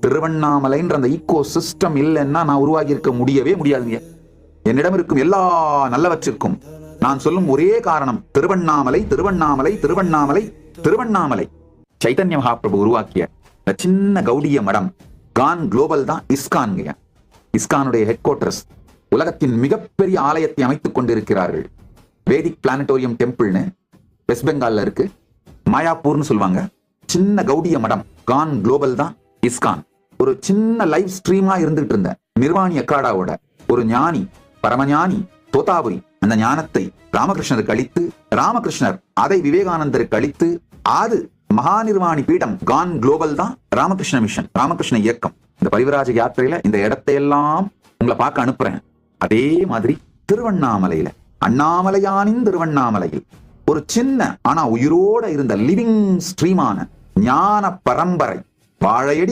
திருவண்ணாமலைன்ற அந்த ego system இல்லைன்னா நான் உருவாகி இருக்க முடியவே முடியாதுங்க. என்னிடம் இருக்கும் எல்லா நல்லவற்றிற்கும் நான் சொல்லும் ஒரே காரணம் திருவண்ணாமலை, திருவண்ணாமலை, திருவண்ணாமலை, திருவண்ணாமலை. சைத்தன்ய மகாபிரபு உருவாக்கிய இந்த சின்ன கௌடிய மடம் கான் குளோபல் தான் இஸ்கான்ங்க. இஸ்கானுடைய ஹெட் குவார்டர்ஸ் உலகத்தின் மிகப்பெரிய ஆலயத்தை அமைத்துக் கொண்டிருக்கிறார்கள். வேதிக் பிளானட்டோரியம் டெம்பிள்னு வெஸ்ட் பெங்கால்ல இருக்கு. மாயாப்பூர்னு சொல்லுவாங்க. சின்ன கௌடிய மடம் கான் குளோபல் தான் இஸ்கான். ஒரு சின்ன லைவ் ஸ்ட்ரீமா இருந்துட்டு இருந்த நிர்வாணி அக்காடாவோட ஒரு ஞானி, பரமஞானி தோதாபுரி அந்த ஞானத்தை ராமகிருஷ்ணருக்கு அளித்து, ராமகிருஷ்ணர் அதை விவேகானந்தருக்கு அளித்து, அது மகாநிர்வாணி பீடம் கான் குளோபல் தான் ராமகிருஷ்ண மிஷன், ராமகிருஷ்ண இயக்கம். இந்த பரிவராஜ யாத்திரையில இந்த இடத்தையெல்லாம் உங்களை பார்க்க அனுப்புறேன். அதே மாதிரி திருவண்ணாமலையில, அண்ணாமலையானின் திருவண்ணாமலையில் ஒரு சின்ன ஆனா உயிரோட இருந்த லிவிங் ஸ்ட்ரீமான ஞான பரம்பரை வாழையடி